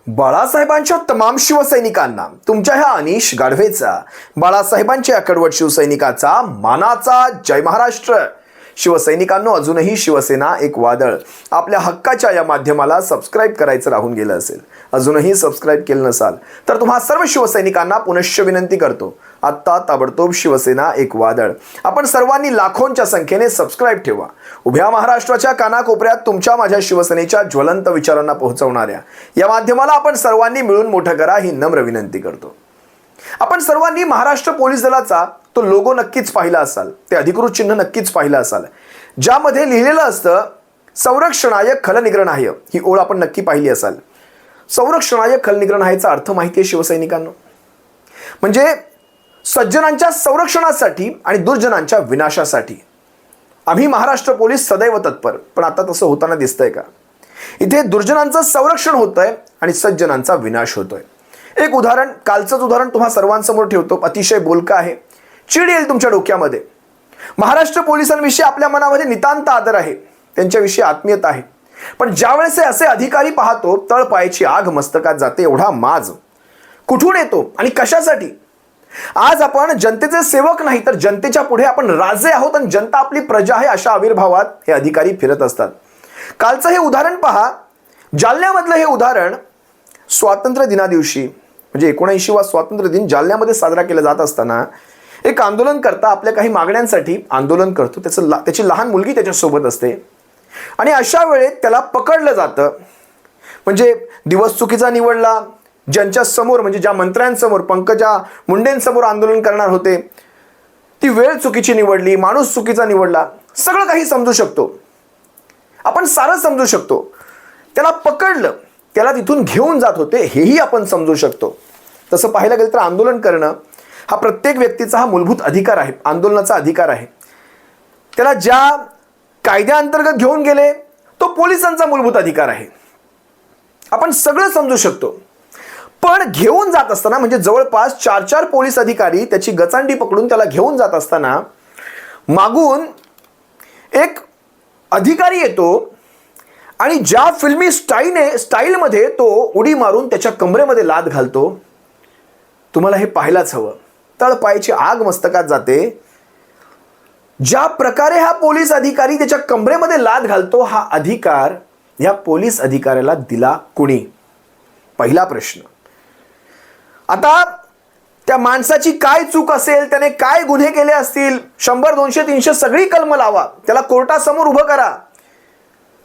बाळासाहेबांच्या तमाम शिवसैनिकांना तुमच्या ह्या अनिश गाढवेचा, बाळासाहेबांच्या कडवट शिवसैनिकाचा मानाचा जय महाराष्ट्र। शिवसैनिकांनो, अजूनही शिवसेना एक वादळ आपल्या हक्काच्या या माध्यमाला सबस्क्राइब करायचं राहून गेलं असेल, अजूनही सबस्क्राइब केलं नसाल तर तुम्हा सर्व शिवसैनिकांना पुनश्च विनंती करतो, आत्ता ताबडतोब शिवसेना एक वादळ आपण सर्वांनी लाखोंच्या संख्येने सबस्क्राइब ठेवा। उभ्या महाराष्ट्राच्या कानाकोपऱ्यात तुमच्या माझ्या शिवसेनेच्या ज्वलंत विचारांना पोहोचवणाऱ्या या माध्यमाला आपण सर्वांनी मिळून मोठं करा ही नम्र विनंती करतो। आपण सर्वांनी महाराष्ट्र पोलीस दलाचा तो लोगो नक्कीच पाहिला असाल, ते अधिकृत चिन्ह नक्कीच पाहिलं असाल, ज्यामध्ये लिहिलेलं असतं संरक्षणाय खलनिग्रहाय। ही ओळ आपण नक्की पाहिली असाल। संरक्षणाय खलनिग्रहायचा अर्थ माहिती आहे शिवसैनिकांनो? म्हणजे सज्जनांच्या संरक्षणासाठी आणि दुर्जनांच्या विनाशासाठी आम्ही महाराष्ट्र पोलीस सदैव तत्पर। पण आता तसं होताना दिसतंय का? इथे दुर्जनांचं संरक्षण होतंय आणि सज्जनांचा विनाश होतोय। एक उदाहरण, कालचंच उदाहरण तुम्हा सर्वांसमोर ठेवतो, अतिशय बोलकं आहे, चिड येईल तुमच्या डोक्यामध्ये। महाराष्ट्र पोलिसांविषयी आपल्या मनामध्ये नितांत आदर आहे, त्यांच्याविषयी आत्मीयता आहे, पण ज्यावेळेस असे अधिकारी पाहतो तळपायाची आग मस्तकात जाते। एवढा माज कुठून येतो आणि कशासाठी? आज आपण जनतेचे सेवक नाही तर जनतेच्या पुढे आपण राजे आहोत आणि जनता आपली प्रजा आहे अशा आविर्भावात हे अधिकारी फिरत असतात। कालचं हे उदाहरण पहा, जालन्यामधलं हे उदाहरण। स्वातंत्र्य दिना दिवशी म्हणजे 79वा स्वातंत्र्य दिन जालन्यामध्ये साजरा केला जात असताना एक आंदोलनकर्ता आपल्या काही मागण्यांसाठी आंदोलन करतो, त्याची लहान मुलगी त्याच्यासोबत असते आणि अशा वेळेत त्याला पकडलं जातं। म्हणजे दिवस चुकीचा निवडला, ज्यांच्या समोर म्हणजे ज्या मंत्र्यांसमोर पंकजा मुंडेंसमोर आंदोलन करणार होते ती वेळ चुकीची निवडली, माणूस चुकीचा निवडला, सगळं काही समजू शकतो आपण, सारं समजू शकतो। त्याला पकडलं, त्याला तिथून घेऊन जात होते हेही आपण समजू शकतो। तसं पाहायला गेलं तर आंदोलन करणं हा प्रत्येक व्यक्तीचा हा मूलभूत अधिकार आहे, आंदोलनाचा अधिकार आहे। त्याला ज्या कायद्याअंतर्गत घेऊन गेले तो पोलिसांचा मूलभूत अधिकार आहे, आपण सगळं समजू शकतो। पण घेऊन जात असताना म्हणजे जवळपास 4 पोलीस अधिकारी त्याची गचांडी पकडून त्याला घेऊन जात असताना मागून एक अधिकारी येतो आणि ज्या फिल्मी स्टाईलमध्ये तो उडी मारून त्याच्या कमरेमध्ये लाथ घालतो, तुम्हाला हे पाहायलाच हवं। तळपायाची आग मस्तकात जाते। ज्या प्रकारे हा पोलीस अधिकारी त्याच्या कमरेमध्ये लाथ घालतो, हा अधिकार या पोलीस अधिकाऱ्याला दिला कुणी? पहिला प्रश्न। आता त्या माणसाची काय चूक असेल, त्याने काय गुन्हे केले असतील, 100, 200, 300 सगळी कलम लावा, त्याला कोर्टासमोर उभं करा,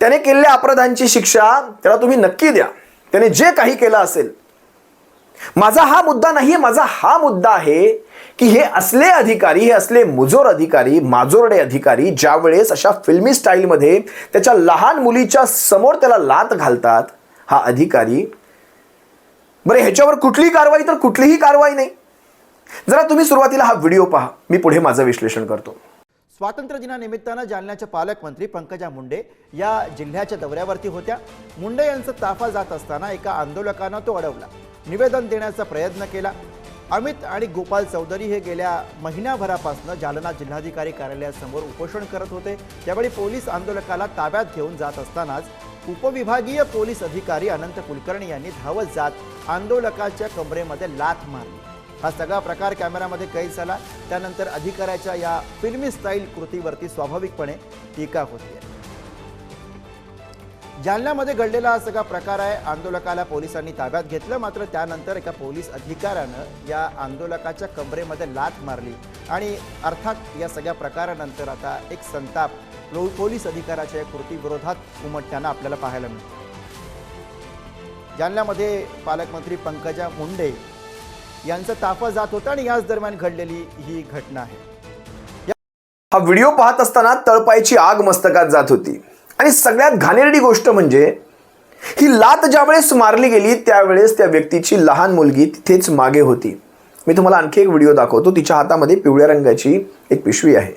त्याने केलेल्या अपराधांची शिक्षा त्याला तुम्ही नक्की द्या, त्याने जे काही केलं असेल। माझा हा मुद्दा नाहीये, माझा हा मुद्दा आहे की हे असले अधिकारी, हे असले मुजोर अधिकारी, माजोरडे अधिकारी ज्या वेळेस अशा फिल्मी स्टाईलमध्ये त्याच्या लहान मुलीच्या समोर त्याला लाथ घालतात, हा अधिकारी, बरं ह्याच्यावर कुठलीही कारवाई तर कुठलीही कारवाई नाही। जरा तुम्ही सुरुवातीला हा व्हिडिओ पहा, मी पुढे माझं विश्लेषण करतो। स्वातंत्र्य दिनानिमित्तानं जालन्याच्या पालकमंत्री पंकजा मुंडे या जिल्ह्याच्या दौऱ्यावरती होत्या। मुंडे यांचा ताफा जात असताना एका आंदोलकानं तो अडवला, निवेदन देण्याचा प्रयत्न केला। अमित आणि गोपाल चौधरी हे गेल्या महिन्याभरापासून जालना जिल्हाधिकारी कार्यालयासमोर उपोषण करत होते। त्यावेळी पोलीस आंदोलकाला ताब्यात घेऊन जात असतानाच उपविभागीय पोलीस अधिकारी अनंत कुलकर्णी यांनी धावत जात आंदोलकाच्या कमरेमध्ये लाथ मारली। हा सगळा प्रकार कॅमेरामध्ये कैद झाला। त्यानंतर अधिकाऱ्याच्या या फिल्मी स्टाईल कृतीवरती स्वाभाविकपणे टीका होती। जालन्यामध्ये घडलेला हा सगळा प्रकार आहे। आंदोलकाला पोलिसांनी ताब्यात घेतलं, मात्र त्यानंतर एका पोलीस अधिकाऱ्यानं या आंदोलकाच्या कमरेमध्ये लाथ मारली आणि अर्थात या सगळ्या प्रकारानंतर आता एक संताप पोलीस अधिकाऱ्याच्या या कृतीविरोधात उमटताना आपल्याला पाहायला मिळतो। जालन्यामध्ये पालकमंत्री पंकजा मुंडे यांचा ताफा जात होता आणि याच दरम्यान घडलेली ही घटना आहे। हा व्हिडिओ पाहत असताना तळपायाची आग मस्तकात जात होती आणि सगळ्यात घाणेरडी गोष्ट म्हणजे ही लाथ ज्यावेळेस मारली गेली त्यावेळेस त्या व्यक्तीची लहान मुलगी तिथेच मागे होती। मी तुम्हाला आणखी एक व्हिडिओ दाखवतो, तिच्या हातामध्ये पिवळ्या रंगाची एक पिशवी आहे।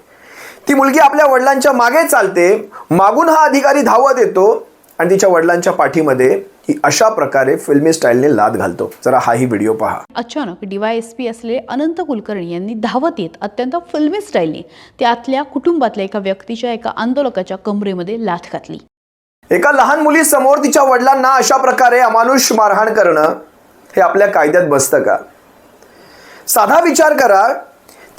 ती मुलगी आपल्या वडिलांच्या मागे चालते, मागून हा अधिकारी धावत येतो आणि तिच्या वडिलांच्या पाठीमध्ये ही अशा प्रकारे फिल्मी स्टाईलने लाथ घालतो। जरा हाही व्हिडिओ पहा। अचानक DYSP असलेले अनंत कुलकर्णी यांनी धावत येत अत्यंत फिल्मी स्टाईलने त्यातल्या कुटुंबातल्या एका व्यक्तीच्या एका आंदोलकाच्या कमरेमध्ये लाथ घातली। एका लहान मुलीसमोर तिच्या वडिलांना अशा प्रकारे अमानुष मारहाण करणं हे आपल्या कायद्यात बसतं का? साधा विचार करा,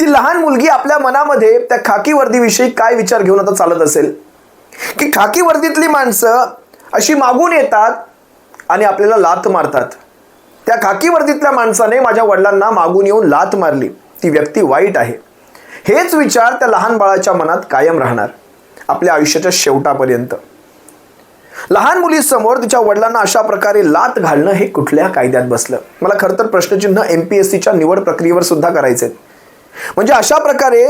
ती लहान मुलगी आपल्या मनामध्ये त्या खाकी वर्दीविषयी काय विचार घेऊन आता चालत असेल की खाकी वर्दीतली माणसं अशी मागून येतात आणि आपल्याला लाथ मारतात. त्या खाकी वर्दीतल्या माणसाने माझ्या वडिलांना मागून येऊन लाथ मारली, ती व्यक्ती वाईट आहे. हेच विचार त्या लहान बाळाच्या मनात कायम राहणार आपल्या आयुष्याच्या शेवटापर्यंत. लहान मुलीसमोर तिच्या वडिलांना अशा प्रकारे लाथ घालणं हे कुठल्या कायद्यात बसलं? मला खरं तर प्रश्नचिन्ह MPSCच्या निवड प्रक्रियेवर सुद्धा करायचे. म्हणजे अशा प्रकारे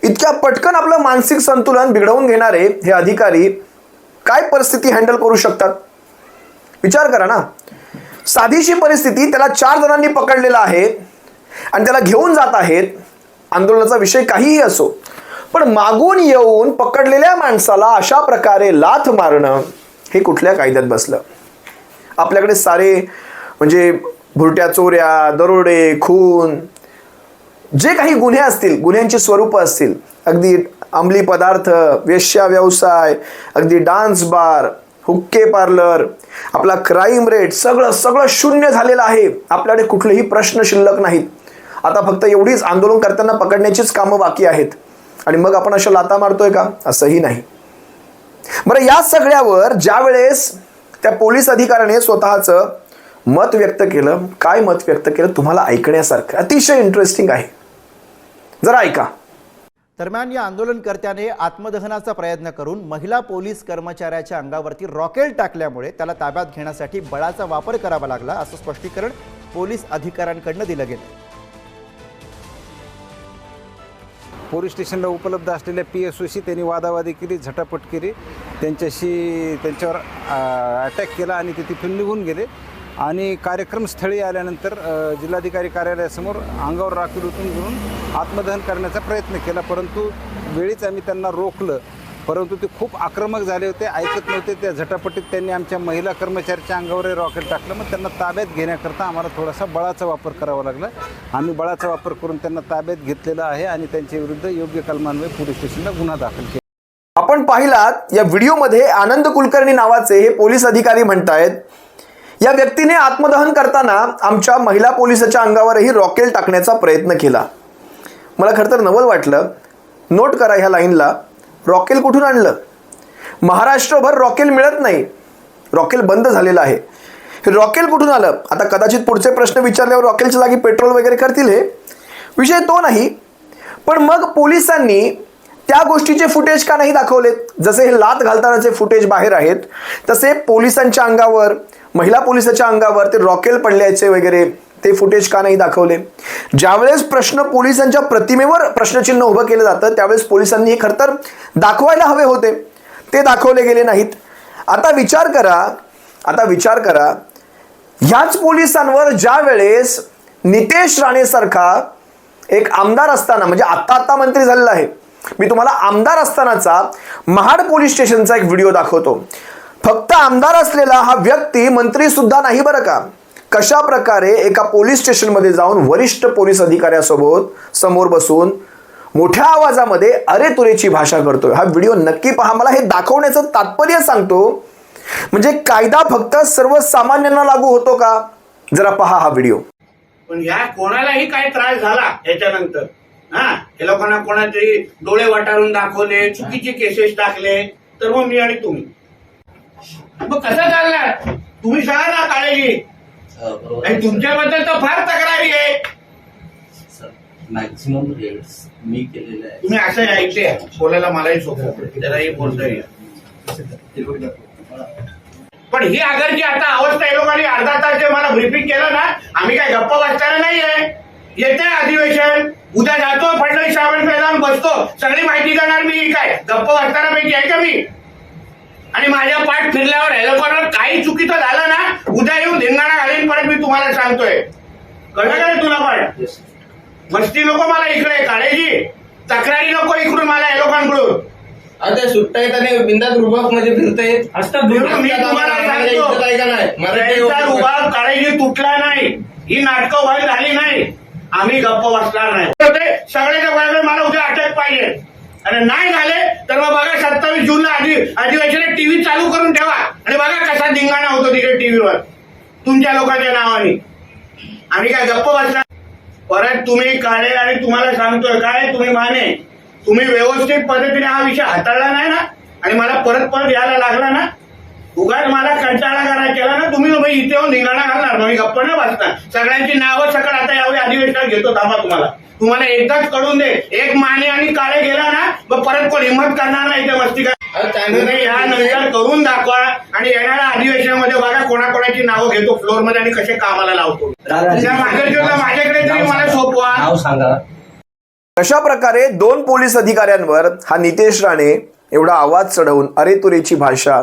इतक्या पटकन आपलं मानसिक संतुलन बिघडवून घेणारे हे अधिकारी काय परिस्थिती हँडल करू शकतात? विचार करा ना. साधीशी परिस्थिती, त्याला 4 जणांनी पकडलेला आहे आणि त्याला घेऊन जात आहेत. आंदोलनाचा विषय काहीही असो, पण मागून येऊन पकडलेल्या माणसाला अशा प्रकारे लाथ मारणं हे कुठल्या कायद्यात बसलं? आपल्याकडे सारे म्हणजे भुरट्या चोऱ्या, दरोडे, खून, जे काही गुन्हे असतील, गुन्ह्यांची स्वरूपं असतील, अगदी अंमली पदार्थ, वेश्या व्यवसाय, अगदी डान्स बार, हुक्के पार्लर, आपला क्राईम रेट सगळं शून्य झालेलं आहे. आपल्याकडे कुठलेही प्रश्न शिल्लक नाहीत. आता फक्त एवढीच आंदोलनकर्त्यांना पकडण्याचीच कामं बाकी आहेत आणि मग आपण अशा लाथा मारतोय का? असंही नाही. बरं, या सगळ्यावर ज्या वेळेस त्या पोलीस अधिकाऱ्याने स्वतःचं मत व्यक्त केलं, काय मत व्यक्त केलं तुम्हाला ऐकण्यासारखं अतिशय इंटरेस्टिंग आहे. जरा ऐका. दरम्यान या आंदोलनकर्त्याने आत्मदहनाचा प्रयत्न करून महिला पोलीस कर्मचाऱ्याच्या अंगावरती रॉकेल टाकल्यामुळे त्याला ताब्यात घेण्यासाठी बळाचा वापर करावा लागला, असं स्पष्टीकरण पोलीस अधिकाऱ्यांकडून दिलं गेलं. पोलीस स्टेशनला उपलब्ध असलेल्या PSOशी त्यांनी वादावादी केली, झटापट केली, त्यांच्यावर अटॅक केला आणि ते तिथून निघून गेले. आणि कार्यक्रमस्थळी आल्यानंतर जिल्हाधिकारी कार्यालयासमोर अंगावर राखील ओतून घेऊन आत्मदहन करण्याचा प्रयत्न केला, परंतु वेळीच आम्ही त्यांना रोखलं. परंतु ते खूप आक्रमक झाले होते, ऐकत नव्हते. त्या झटापटीत त्यांनी आमच्या महिला कर्मचाऱ्याच्या अंगावर रॉकेल टाकलं. मग त्यांना ताब्यात घेण्याकरता आम्हाला थोडासा बळाचा वापर करावा लागला. आम्ही बळाचा वापर करून त्यांना ताब्यात घेतलेला आहे आणि त्यांच्या विरुद्ध योग्य कलमान्वये पोलीस स्टेशनला गुन्हा दाखल केला. आपण पाहिलात या व्हिडिओमध्ये आनंद कुलकर्णी नावाचे हे पोलीस अधिकारी म्हणतायत, या व्यक्तीने आत्मदहन करताना आमच्या महिला पोलिसाच्या अंगावरही रॉकेल टाकण्याचा प्रयत्न केला. मला खरं तर नवल वाटलं. नोट करा ह्या लाईनला. रॉकेल कुठून आणलं? महाराष्ट्रभर रॉकेल मिळत नाही, रॉकेल बंद झालेलं आहे. हे रॉकेल कुठून आलं? आता कदाचित पुढचे प्रश्न विचारल्यावर रॉकेलच्या जागी पेट्रोल वगैरे करतील. हे विषय तो नाही, पण मग पोलिसांनी त्या गोष्टीचे फुटेज का नाही दाखवलेत? जसे हे लाथ घालतानाचे फुटेज बाहेर आहेत, तसे पोलिसांच्या अंगावर, महिला पोलिसाच्या अंगावर ते रॉकेल पडल्याचे वगैरे ते फुटेज का नाही दाखवले? ज्यावेळेस प्रश्न पोलिसांच्या प्रतिमेवर प्रश्नचिन्ह उभं केलं जातं त्यावेळेस पोलिसांनी हे खरं तर दाखवायला हवे होते, ते दाखवले गेले नाहीत. आता विचार करा, ह्याच पोलिसांवर ज्या वेळेस नितेश राणेसारखा एक आमदार असताना, म्हणजे आत्ता मंत्री झालेला आहे, मी तुम्हाला आमदार असतानाचा महाड पोलीस स्टेशनचा एक व्हिडिओ दाखवतो. फक्त आमदार असलेला हा व्यक्ती मंत्री सुद्धा नाही बरं का. कशा प्रकारे एका पोलीस स्टेशनमध्ये जाऊन वरिष्ठ पोलीस अधिकाऱ्यासोबत समोर बसून मोठ्या आवाजामध्ये अरे तुरेची भाषा करतोय. हा व्हिडिओ नक्की पहा. मला हे दाखवण्याचं तात्पर्य सांगतो, म्हणजे कायदा फक्त सर्वसामान्यांना लागू होतो का? जरा पहा हा व्हिडिओ. पण या कोणालाही काय त्रास झाला याच्यानंतर, हे लोकांना कोणातरी डोळे वाटारून दाखवले, चुकीचे केसेस टाकले, तर मग मी आणि तुम्ही मग कसं चालणार? तुम्ही सांगा ना काळजी. आणि तुमच्याबद्दल तर फार तक्रारी आहे. मॅक्झिमम रेट्स मी केलेले आहे. तुम्ही असं ऐकले बोलायला मलाही सोपं पडते, त्यालाही बोलता येईल. पण ही अगरची आता अवस्था या लोकांनी अर्धा तास जे मला ब्रीफिंग केलं ना, आम्ही काय गप्पा बसताना नाहीये. येते अधिवेशन, उद्या जातो फडणवीस साहेबांकडे जाऊन बसतो, सगळी माहिती देणार. मी काय गप्पा बसताना पैकी आहे का मी? आणि माझ्या पाठ फिरल्यावर हे लोकांना काही चुकीचं झालं ना, उद्या येऊन धिंगाणा घालीन परत. मी तुम्हाला सांगतोय, कळलं का रे तुला? पण मस्ती नको मला इकडे, काळजी तक्रारी नको इकडून मला या लोकांकडून. आता सुट्टा येताना बिंदात रुबाब मध्ये फिरतय असतात. मी तुम्हाला सांगतो, रुबाब काळजी तुटला नाही, ही नाटकं व्हायला झाली नाही, आम्ही गप्प बसणार नाही. सगळ्याच्या वेळेला मला उद्या अटक पाहिजे. आणि नाही झाले तर मग बघा 27 जूनला अधिवेशनात टीव्ही चालू करून ठेवा आणि बघा कसा धिंगाणा होतो तिकडे टीव्हीवर तुमच्या लोकांच्या नावाने. आम्ही काय गप्प बसणार? परत तुम्ही काळे आणि तुम्हाला सांगतोय काय तुम्ही माने तुम्ही व्यवस्थित पद्धतीने हा विषय हाताळला नाही ना आणि मला परत यायला लागला ना उगाच मला कंटाळा केला ना तुम्ही इथे येऊन धिंगाणा घालणार मी गप्प न बसणार. सगळ्यांची नावं सकट आता यावेळी अधिवेशनात घेतो थांबा तुम्हाला एकदाच कळून दे एक माने आणि काळे गेला ना मग परत कोण हिंमत करणार नाही इथे मस्ती नंतर करून दाखवा आणि येणाऱ्या अधिवेशनामध्ये बघा कोणाकोणाची नावं घेतो फ्लोअरमध्ये आणि कसे कामाला लावतो माझ्याकडे तरी मला सोपवा. अशा प्रकारे 2 पोलीस अधिकाऱ्यांवर हा नितेश राणे एवढा आवाज चढवून अरे तुरेची भाषा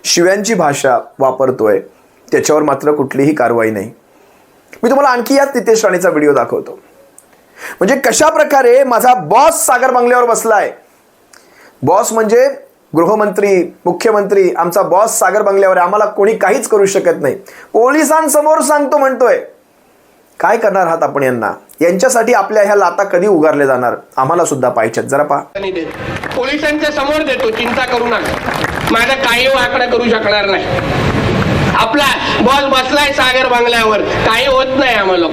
शिव्यांची भाषा वापरतोय त्याच्यावर मात्र कुठलीही कारवाई नाही. मी तुम्हाला आणखी याच नितेश राणेचा व्हिडिओ दाखवतो. म्हणजे कशा प्रकारे माझा बॉस सागर बंगल्यावर बसलाय. बॉस म्हणजे गृहमंत्री मुख्यमंत्री आमचा बॉस सागर बंगल्यावर आम्हाला कोणी काहीच करू शकत नाही. पोलिसांसमोर सांगतो म्हणतोय. काय करणार आहात आपण यांना? यांच्यासाठी आपल्या ह्या लाता कधी उगारल्या जाणार आम्हाला सुद्धा पाहिजेत. जरा पहा. पोलिसांच्या समोर देतो चिंता करू नका माझा काही वाकडा करू शकणार नाही. आपला बॉस बसलाय सागर बंगल्यावर काही होत नाही आम्हाला.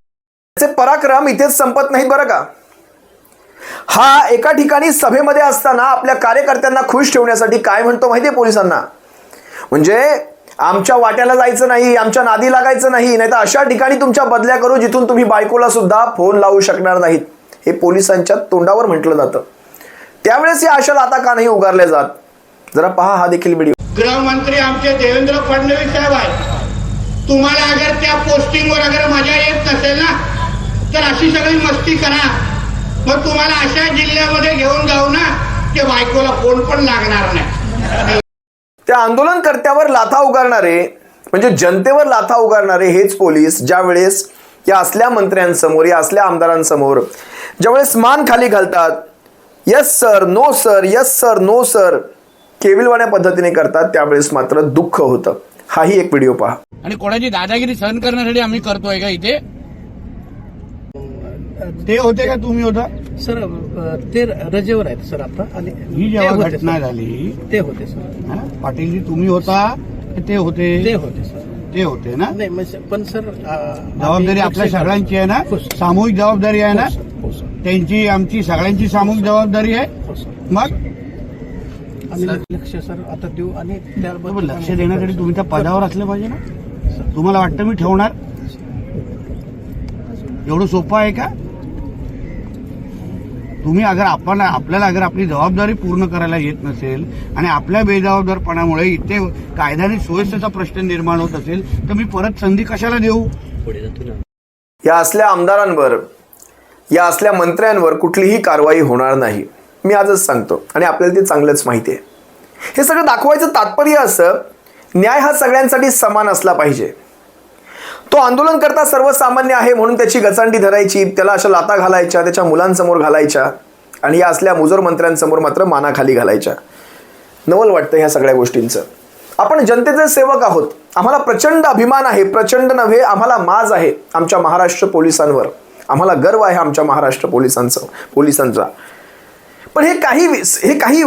त्याचे पराक्रम इथेच संपत नाहीत बरं का. हा एका ठिकाणी सभेमध्ये असताना आपल्या कार्यकर्त्यांना खुश ठेवण्यासाठी काय म्हणतो माहितीये पोलिसांना म्हणजे आमच्या वाट्याला जायचं नाही आमच्या नादी लागायचं नाही नाहीतर अशा ठिकाणी तुमच्या बदल्या करू जिथून तुम्ही बायकोला सुद्धा फोन लावू शकणार नाहीत. हे पोलिसांच्या तोंडावर म्हटलं जातं. त्यावेळेस या अशा लाता का नाही उगारल्या जात? जरा पहा हा देखील व्हिडिओ. गृहमंत्री आमचे देवेंद्र फडणवीस साहेब आहेत. तुम्हाला अगर त्या पोस्टिंगवर अगर मजा येत नसेल ना तर अशी सगळी मस्ती करा मग तुम्हाला अशा जिल्ह्यामध्ये घेऊन जाऊ ना की बायकोला फोन पण लागणार नाही. त्या आंदोलनकर्त्यावर लाथा उगारणारे म्हणजे जनतेवर लाथा उगारणारे हेच पोलीस ज्या वेळेस या असल्या मंत्र्यांसमोर या असल्या आमदारांसमोर ज्यावेळेस मान खाली घालतात yes sir no sir yes sir no sir केविलवाण्या पद्धतीने करतात त्यावेळेस मात्र दुःख होतं. हाही एक व्हिडिओ पहा. आणि कोणाची दादागिरी सहन करण्यासाठी आम्ही करतोय का इथे? ते होते का तुम्ही होता सर ते रजेवर आहेत सर आता आणि ही जेव्हा घटना झाली ते होते सर. पाटीलजी तुम्ही होता ते होते सर ते होते ना नाही पण सर जबाबदारी आपल्या सगळ्यांची आहे ना सामूहिक जबाबदारी आहे ना त्यांची आमची सगळ्यांची सामूहिक जबाबदारी आहे. मग लक्ष सर आता देऊ आणि लक्ष देण्यासाठी तुम्ही त्या पदावर असले पाहिजे ना. तुम्हाला वाटतं मी ठेवणार एवढं सोपं आहे का? तुम्ही अगर आपल्याला अगर आपली जबाबदारी पूर्ण करायला येत नसेल आणि आपल्या बेजबाबदारपणामुळे इथे कायद्याने सुव्यवस्थेचा प्रश्न निर्माण होत असेल तर मी परत संधी कशाला देऊ? या असल्या आमदारांवर या असल्या मंत्र्यांवर कुठलीही कारवाई होणार नाही. मी आजच सांगतो आणि आपल्याला ते चांगलंच माहिती आहे. हे सगळं दाखवायचं तात्पर्य असं न्याय हा सगळ्यांसाठी समान असला पाहिजे. तो आंदोलनकर्ता सर्वसामान्य आहे म्हणून त्याची गचांडी धरायची त्याला अशा लाता घालायच्या त्याच्या मुलांसमोर घालायच्या आणि या असल्या मुजोर मंत्र्यांसमोर मात्र मानाखाली घालायच्या. नवल वाटतं ह्या सगळ्या गोष्टींचं. आपण जनतेचे सेवक आहोत. आम्हाला प्रचंड अभिमान आहे प्रचंड नव्हे आम्हाला माज आहे आमच्या महाराष्ट्र पोलिसांवर. आम्हाला गर्व आहे आमच्या महाराष्ट्र पोलिसांचा. पण हे काही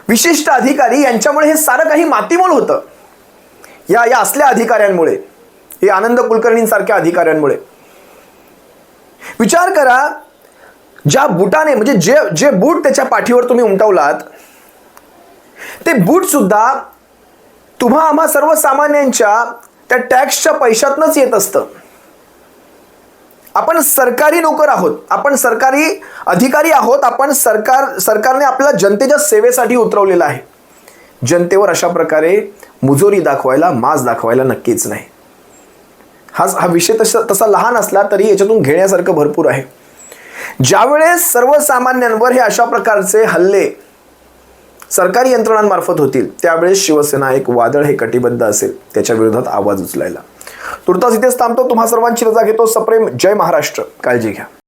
विशिष्ट अधिकारी यांच्यामुळे हे सारं काही मातीमोल होतं. या असल्या अधिकाऱ्यांमुळे हे आनंद कुलकर्णींसारख्या अधिकाऱ्यांमुळे. विचार करा ज्या बुटाने म्हणजे जे बूट त्याच्या पाठीवर तुम्ही उमटवलात ते बूट सुद्धा आम्हा सर्वसामान्यांच्या त्या टॅक्सच्या पैशातनंच येत असतं. आपण सरकारी नोकर आहोत आपण सरकारी अधिकारी आहोत आपण सरकारने आपल्याला जनतेच्या सेवेसाठी उतरवलेलं आहे. जनतेवर अशा प्रकारे मुजोरी दाखवायला माज दाखवायला नक्कीच नाही. हा विषय तसा लहान असला तरी याच्यातून घेण्यासारखं भरपूर आहे. ज्यावेळेस सर्वसामान्यांवर हे अशा प्रकारचे हल्ले सरकारी यंत्रणांमार्फत होतील त्यावेळेस शिवसेना एक वादळ हे कटिबद्ध असेल त्याच्या विरोधात आवाज उचलायला. तुर्तास इथेच थांबतो. तुम्हा सर्वांची रजा घेतो. सप्रेम जय महाराष्ट्र. काळजी घ्या.